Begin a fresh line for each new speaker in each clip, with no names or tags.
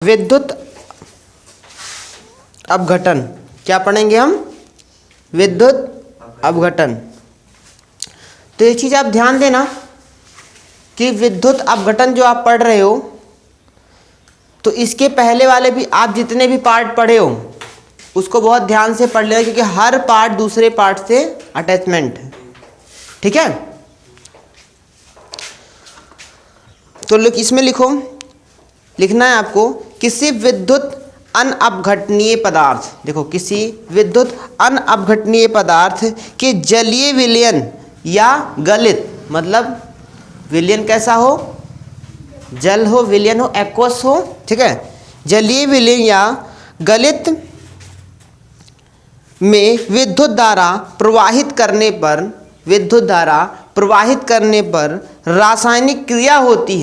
विद्युत अपघटन। क्या पढ़ेंगे हम? विद्युत अपघटन। तो ये चीज़ आप ध्यान देना कि विद्युत अपघटन जो आप पढ़ रहे हो, तो इसके पहले वाले भी आप जितने भी पार्ट पढ़े हो उसको बहुत ध्यान से पढ़ लेना, क्योंकि हर पार्ट दूसरे पार्ट से अटैचमेंट है। ठीक है, तो इसमें लिखना है आपको, किसी विद्युत अनअपघटनीय पदार्थ, देखो किसी विद्युत अनअपघटनीय पदार्थ के जलीय विलयन या गलित, मतलब विलयन कैसा हो? जल हो, विलयन हो, एक्वस हो। ठीक है, जलीय विलयन या गलित में विद्युत धारा प्रवाहित करने पर रासायनिक क्रिया होती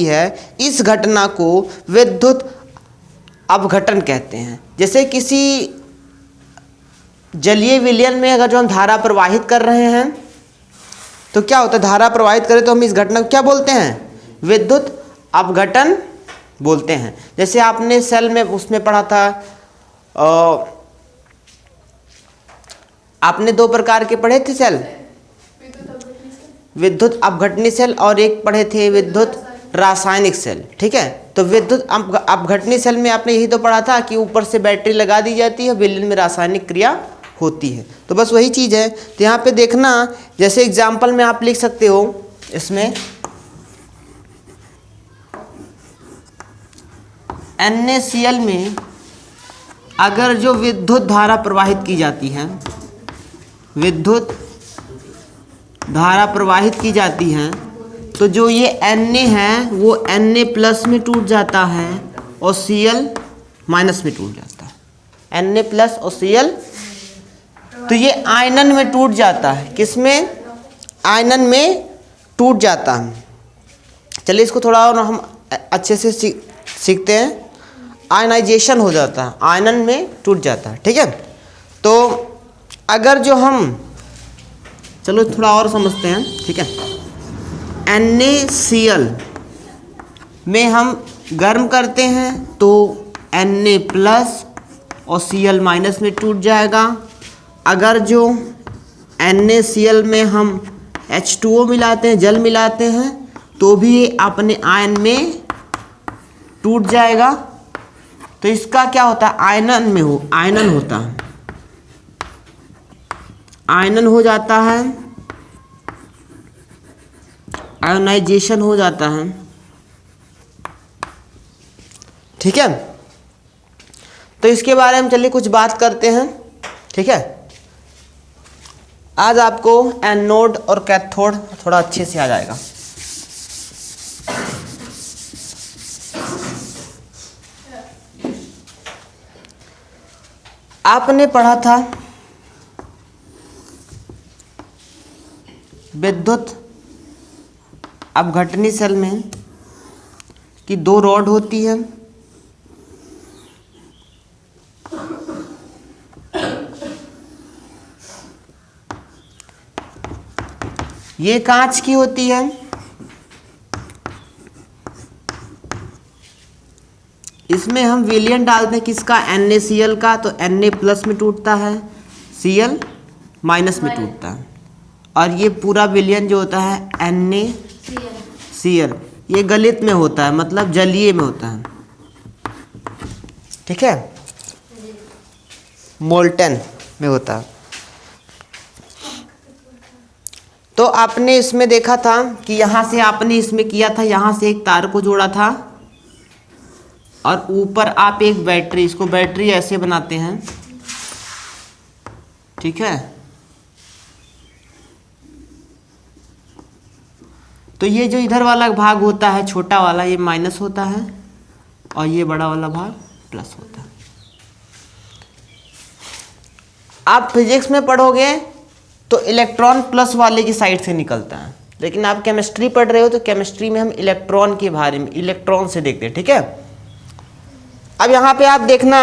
है, इस घटना को विद्युत अपघटन कहते हैं। जैसे किसी जलीय विलयन में अगर जो हम धारा प्रवाहित कर रहे हैं तो क्या होता है? धारा प्रवाहित करें तो हम इस घटना को क्या बोलते हैं? विद्युत अपघटन बोलते हैं। जैसे आपने सेल में उसमें पढ़ा था, आपने दो प्रकार के पढ़े थे सेल, विद्युत अपघटनी सेल और एक पढ़े थे विद्युत रासायनिक सेल। ठीक है, तो विद्युत अपघटनी सेल में आपने यही तो पढ़ा था कि ऊपर से बैटरी लगा दी जाती है, विलयन में रासायनिक क्रिया होती है। तो बस वही चीज़ है। तो यहाँ पे देखना, जैसे एग्जाम्पल में आप लिख सकते हो इसमें NaCl में अगर जो विद्युत धारा प्रवाहित की जाती है, विद्युत धारा प्रवाहित की जाती है, तो जो ये Na है वो Na+ में टूट जाता है और Cl- में टूट जाता है। Na+ और Cl, तो ये आयनन में टूट जाता है। किसमें? आयनन में टूट जाता है। चलिए इसको थोड़ा और हम अच्छे से सीखते हैं। आयनाइजेशन हो जाता है, आयनन में टूट जाता है। ठीक है, तो अगर जो हम, चलो थोड़ा और समझते हैं। ठीक है, NaCl में हम गर्म करते हैं तो Na+ और Cl- में टूट जाएगा। अगर जो NaCl में हम H2O मिलाते हैं, जल मिलाते हैं, तो भी ये अपने आयन में टूट जाएगा। तो इसका क्या होता है? आयनन होता है, आयनन हो जाता है, आयोनाइजेशन हो जाता है। ठीक है, तो इसके बारे में चलिए कुछ बात करते हैं। ठीक है, आज आपको एनोड और कैथोड थोड़ा अच्छे से आ जाएगा। आपने पढ़ा था विद्युत अपघटनी सेल में कि दो रॉड होती है, ये कांच की होती है, इसमें हम विलयन डालते हैं किसका? NaCl का, तो Na+ में टूटता है, Cl- में टूटता है। और ये पूरा विलयन जो होता है NaCl, ये गलित में होता है, मतलब जलीय में होता है। ठीक है, मोल्टन में होता है। तो आपने इसमें देखा था कि यहाँ से आपने इसमें किया था, यहाँ से एक तार को जोड़ा था और ऊपर आप एक बैटरी, इसको बैटरी ऐसे बनाते हैं। ठीक है, तो ये जो इधर वाला भाग होता है छोटा वाला, ये माइनस होता है और ये बड़ा वाला भाग प्लस होता है। आप फिजिक्स में पढ़ोगे तो इलेक्ट्रॉन प्लस वाले की साइड से निकलता है, लेकिन आप केमिस्ट्री पढ़ रहे हो तो केमिस्ट्री में हम इलेक्ट्रॉन के बारे में इलेक्ट्रॉन से देखते हैं। ठीक है, अब यहाँ पे आप देखना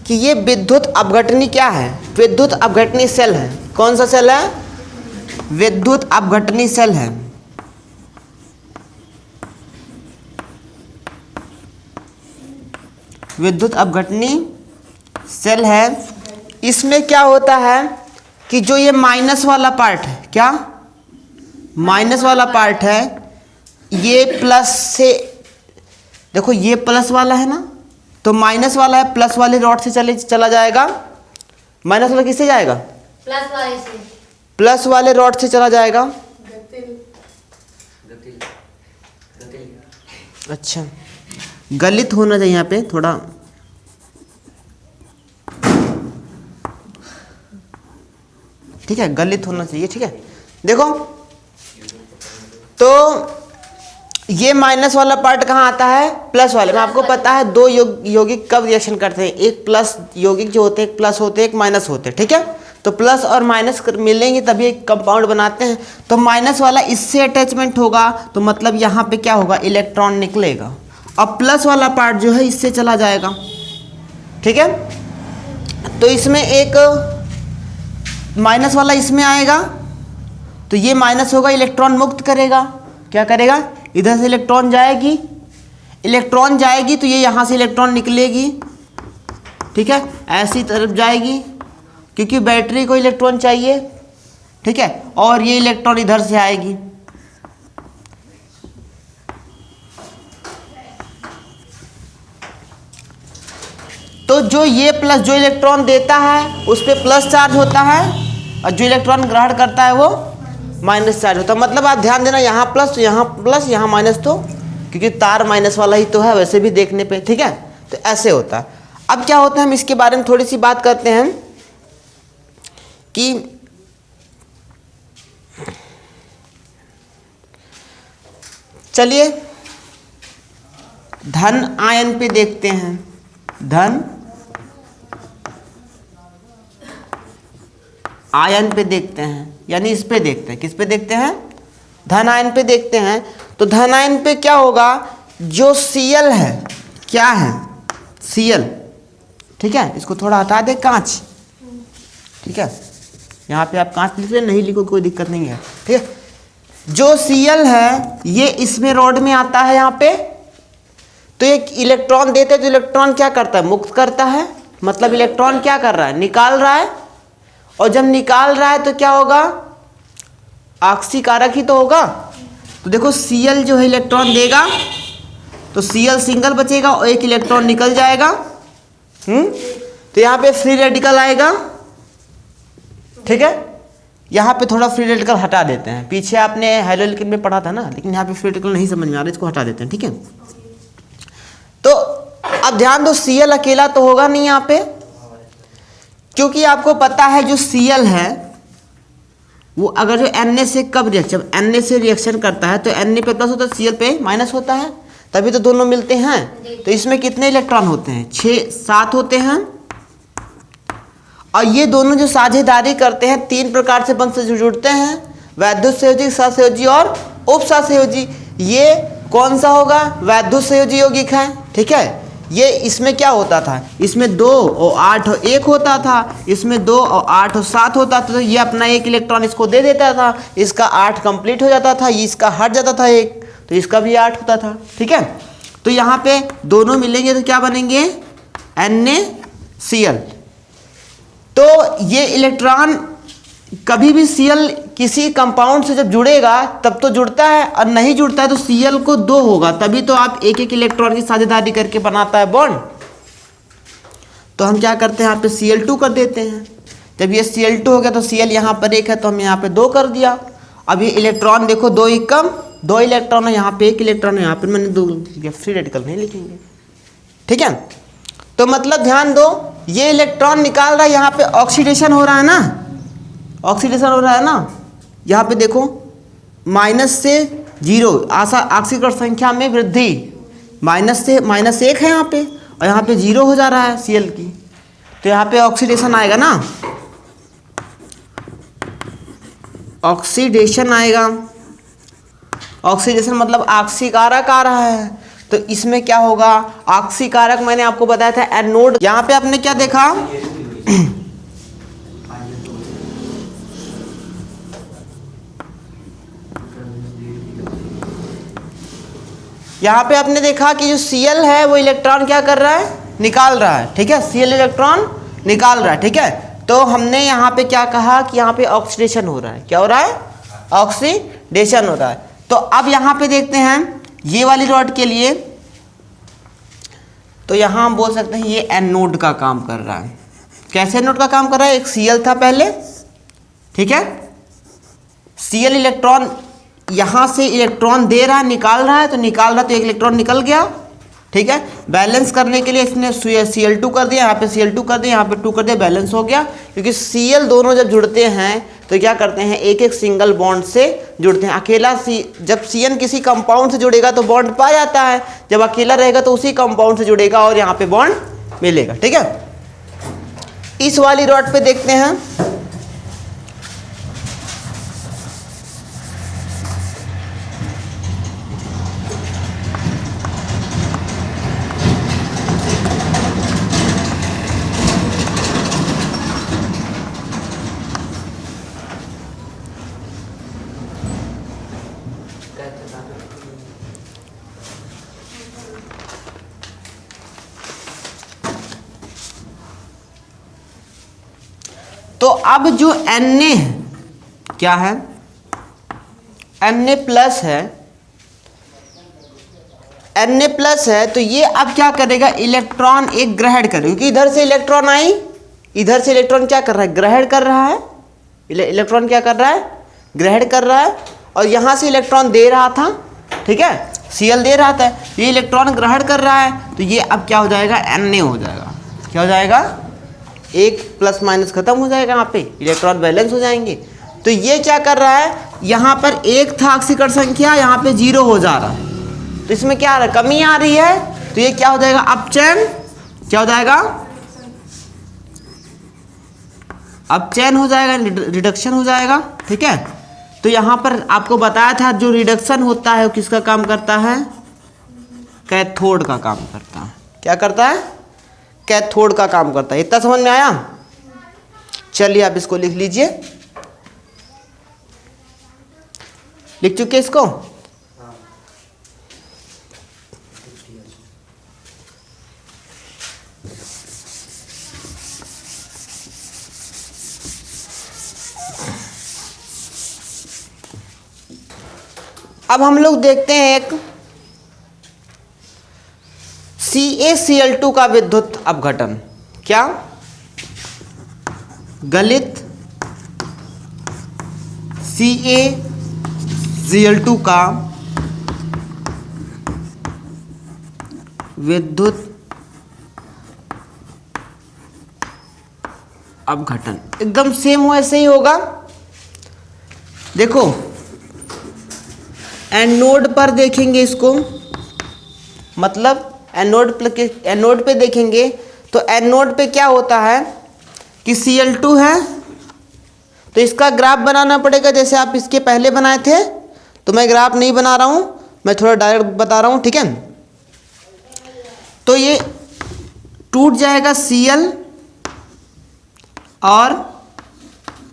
कि ये विद्युत अपघटनी क्या है? विद्युत अपघटनी सेल है। कौन सा सेल है? विद्युत अपघटनी सेल है। विद्युत अपघटनी सेल है। इसमें क्या होता है कि जो ये माइनस वाला पार्ट है, क्या माइनस वाला पार्ट है, ये प्लस से, देखो ये प्लस वाला है ना, तो माइनस वाला है प्लस वाले रॉड से चला जाएगा। माइनस वाला किससे जाएगा?
प्लस वाले से,
प्लस वाले रॉड से चला जाएगा। अच्छा, गलित होना चाहिए यहाँ पे थोड़ा, ठीक है, गलित होना चाहिए, ठीक है। देखो तो ये माइनस वाला पार्ट कहाँ आता है? प्लस वाले में। आपको पता है दो यौगिक कब रिएक्शन करते हैं, एक प्लस यौगिक जो होते हैं, एक प्लस होते हैं, एक माइनस होते हैं, ठीक है। तो प्लस और माइनस मिलेंगे तभी एक कंपाउंड बनाते हैं। तो माइनस वाला इससे अटैचमेंट होगा, तो मतलब यहाँ पे क्या होगा, इलेक्ट्रॉन निकलेगा, और प्लस वाला पार्ट जो है इससे चला जाएगा, ठीक है। तो इसमें एक माइनस वाला इसमें आएगा, तो ये माइनस होगा, इलेक्ट्रॉन मुक्त करेगा, क्या करेगा, इधर से इलेक्ट्रॉन जाएगी, इलेक्ट्रॉन जाएगी तो ये यहाँ से इलेक्ट्रॉन निकलेगी, ठीक है, ऐसी तरफ जाएगी, क्योंकि बैटरी को इलेक्ट्रॉन चाहिए, ठीक है, और ये इलेक्ट्रॉन इधर से आएगी। तो जो ये प्लस जो इलेक्ट्रॉन देता है उस पर प्लस चार्ज होता है, और जो इलेक्ट्रॉन ग्रहण करता है वो माइनस चार्ज होता है। मतलब आप ध्यान देना, यहाँ प्लस तो यहाँ प्लस, यहाँ माइनस, तो क्योंकि तार माइनस वाला ही तो है वैसे भी देखने पे, ठीक है। तो ऐसे होता है। अब क्या होता है, हम इसके बारे में थोड़ी सी बात करते हैं कि चलिए धन आयन पे देखते हैं। धन आयन पे देखते हैं, यानी इस पे देखते हैं। किस पे देखते हैं? धन आयन पे देखते हैं। तो धन आयन पे क्या होगा, जो Cl है, क्या है Cl, ठीक है, इसको थोड़ा हटा दे, कांच, ठीक है, यहाँ पे आप कांच लिख रहे, नहीं लिखो कोई दिक्कत नहीं है, ठीक है। जो Cl है ये इसमें रॉड में आता है यहाँ पे, तो एक इलेक्ट्रॉन देते हैं, तो इलेक्ट्रॉन क्या करता है, मुक्त करता है। मतलब इलेक्ट्रॉन क्या कर रहा है, निकाल रहा है, और जब निकाल रहा है तो क्या होगा, ऑक्सीकारक ही तो होगा। तो देखो Cl जो है इलेक्ट्रॉन देगा, तो Cl सिंगल बचेगा और एक इलेक्ट्रॉन निकल जाएगा। तो यहाँ पे फ्री रेडिकल आएगा, ठीक है। यहाँ पे थोड़ा फ्री रेडिकल हटा देते हैं, पीछे आपने हैलोजन में पढ़ा था ना, लेकिन यहाँ पे फ्री रेडिकल नहीं समझ में आ रहा, इसको हटा देते हैं, ठीक है। तो अब ध्यान दो, Cl अकेला तो होगा नहीं यहाँ पे, क्योंकि आपको पता है जो Cl है वो अगर जो Na से कब रिएक्शन, जब Na से रिएक्शन करता है तो Na पे प्लस होता है, Cl पे माइनस होता है, तभी तो दोनों मिलते हैं। तो इसमें कितने इलेक्ट्रॉन होते हैं, 6-7 होते हैं। और ये दोनों जो साझेदारी करते हैं 3 प्रकार से बंध से जुड़ते हैं, वैद्युत सहयोजी, सहसंयोजी और उपसहसंयोजी। ये कौन सा होगा, वैद्युत सहयोजी यौगिक है, ठीक है। ये इसमें क्या होता था, इसमें 2 और 8 और 1 होता था, इसमें 2 और 8 और 7 होता था। तो ये अपना एक इलेक्ट्रॉन इसको दे देता था, इसका 8 कंप्लीट हो जाता था, ये इसका हट जाता था 1, तो इसका भी 8 होता था, ठीक है। तो यहाँ पे दोनों मिलेंगे तो क्या बनेंगे, NaCl। तो ये इलेक्ट्रॉन कभी भी Cl किसी कंपाउंड से जब जुड़ेगा तब तो जुड़ता है, और नहीं जुड़ता है तो Cl को 2 होगा, तभी तो आप एक एक इलेक्ट्रॉन की साझेदारी करके बनाता है बॉन्ड। तो हम क्या करते हैं, यहाँ पे Cl2 कर देते हैं। जब ये Cl2 हो गया तो Cl यहाँ पर 1 है तो हम यहाँ पे 2 कर दिया। अब ये इलेक्ट्रॉन देखो 2 ही कम, 2 इलेक्ट्रॉन है, यहाँ पे 1 इलेक्ट्रॉन है, यहाँ पे मैंने 2 लिख, फ्री रेडिकल नहीं लिखेंगे, ठीक है। तो मतलब ध्यान दो, ये इलेक्ट्रॉन निकाल रहा है, यहाँ पे ऑक्सीडेशन हो रहा है ना, ऑक्सीडेशन हो रहा है ना, यहाँ पे देखो माइनस से 0 ऑक्सीकरण संख्या में वृद्धि, माइनस से -1 है यहाँ पे, और यहाँ पे 0 हो जा रहा है Cl की, तो यहाँ पे ऑक्सीडेशन आएगा ना, ऑक्सीडेशन आएगा। ऑक्सीडेशन मतलब ऑक्सीकारक आ रहा है, तो इसमें क्या होगा, ऑक्सीकारक मैंने आपको बताया था एनोड। यहाँ पे आपने क्या देखा यहाँ पे आपने देखा कि जो Cl है वो इलेक्ट्रॉन क्या कर रहा है, निकाल रहा है, ठीक है, Cl इलेक्ट्रॉन निकाल रहा है, ठीक है। तो हमने यहाँ पे क्या कहा कि यहाँ पे ऑक्सीडेशन हो रहा है, क्या हो रहा है, ऑक्सीडेशन हो रहा है। तो अब यहाँ पे देखते हैं ये वाली रॉड के लिए, तो यहाँ हम बोल सकते हैं ये एनोड का काम कर रहा है। कैसे एनोड का काम कर रहा है, एक Cl था पहले, ठीक है, Cl इलेक्ट्रॉन यहाँ से इलेक्ट्रॉन दे रहा है, निकाल रहा है, तो निकाल रहा है तो एक इलेक्ट्रॉन निकल गया, ठीक है। बैलेंस करने के लिए इसने Cl2 कर दिया, यहाँ पे Cl2 कर दिया, यहाँ पे 2 कर दिया, बैलेंस हो गया। क्योंकि Cl दोनों जब जुड़ते हैं तो क्या करते हैं, एक एक सिंगल बॉन्ड से जुड़ते हैं। अकेला जब Cn किसी कंपाउंड से जुड़ेगा तो बॉन्ड पा जाता है, जब अकेला रहेगा तो उसी कंपाउंड से जुड़ेगा और यहाँ पे बॉन्ड मिलेगा, ठीक है। इस वाली रॉड पे देखते हैं, तो अब जो Na क्या है, Na प्लस है, Na प्लस है, तो ये अब क्या करेगा, इलेक्ट्रॉन एक ग्रहण करेगा, क्योंकि इधर से इलेक्ट्रॉन आई, इधर से इलेक्ट्रॉन क्या कर रहा है, ग्रहण कर रहा है। इलेक्ट्रॉन क्या कर रहा है, ग्रहण कर रहा है, और यहाँ से इलेक्ट्रॉन दे रहा था, ठीक है, Cl दे रहा था, ये इलेक्ट्रॉन ग्रहण कर रहा है, तो ये अब क्या हो जाएगा, Na हो जाएगा। क्या हो जाएगा, एक प्लस माइनस खत्म हो जाएगा, यहाँ पे इलेक्ट्रॉन बैलेंस हो जाएंगे। तो ये क्या कर रहा है, यहाँ पर एक था ऑक्सीकरण संख्या, यहाँ पे 0 हो जा रहा है, तो इसमें क्या आ रहा है, कमी आ रही है, तो ये क्या हो जाएगा, अपचयन, क्या हो जाएगा, अपचयन हो जाएगा, रिडक्शन हो जाएगा, ठीक है। तो यहाँ पर आपको बताया था जो रिडक्शन होता है वो किसका काम करता है, कैथोड का काम करता है। क्या करता है, कैथोड का काम करता है। इतना समझ में आया, चलिए आप इसको लिख लीजिए, लिख चुके इसको, अब हम लोग देखते हैं एक CaCl2 का विद्युत अपघटन। क्या, गलित CaCl2 का विद्युत अपघटन, एकदम सेम वैसे ही होगा। देखो एनोड पर देखेंगे इसको, मतलब एनोड पे देखेंगे तो एनोड पे क्या होता है कि Cl2 है, तो इसका ग्राफ बनाना पड़ेगा, जैसे आप इसके पहले बनाए थे। तो मैं ग्राफ नहीं बना रहा हूँ, मैं थोड़ा डायरेक्ट बता रहा हूँ, ठीक है। तो ये टूट जाएगा Cl और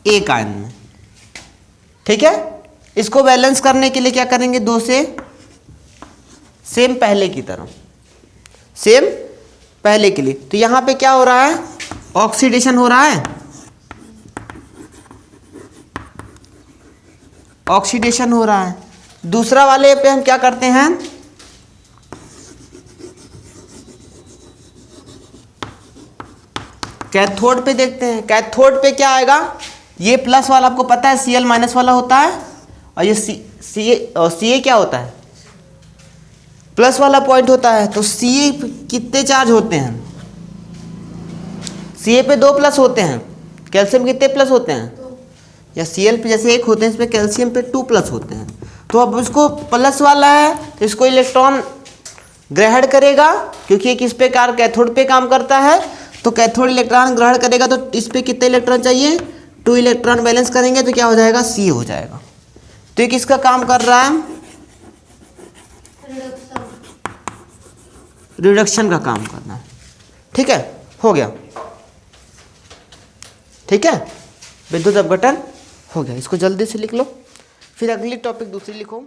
एक आयन में, ठीक है। इसको बैलेंस करने के लिए क्या करेंगे, 2 से सेम पहले की तरह, सेम पहले के लिए। तो यहाँ पे क्या हो रहा है, ऑक्सीडेशन हो रहा है, ऑक्सीडेशन हो रहा है। दूसरा वाले पे हम क्या करते हैं, कैथोड पे देखते हैं। कैथोड पे क्या आएगा, ये प्लस वाला आपको पता है Cl माइनस वाला होता है, और ये Ca क्या होता है, प्लस वाला पॉइंट होता है। तो Ca कितने चार्ज होते हैं, Ca पे 2 प्लस होते हैं, कैल्शियम कितने प्लस होते हैं, या Cl पे जैसे 1 होते हैं, इसमें कैल्शियम पे 2 प्लस होते हैं। तो अब इसको प्लस वाला है तो इसको इलेक्ट्रॉन ग्रहण करेगा, क्योंकि एक इस पे कैथोड पे काम करता है, तो कैथोड इलेक्ट्रॉन ग्रहण करेगा, तो इस पे कितने इलेक्ट्रॉन चाहिए, 2 इलेक्ट्रॉन बैलेंस करेंगे तो क्या हो जाएगा, C हो जाएगा। तो ये किसका काम कर रहा है, रिडक्शन का काम करना है, ठीक है, हो गया, ठीक है, विद्युत अपघटन हो गया। इसको जल्दी से लिख लो, फिर अगली टॉपिक दूसरी लिखो।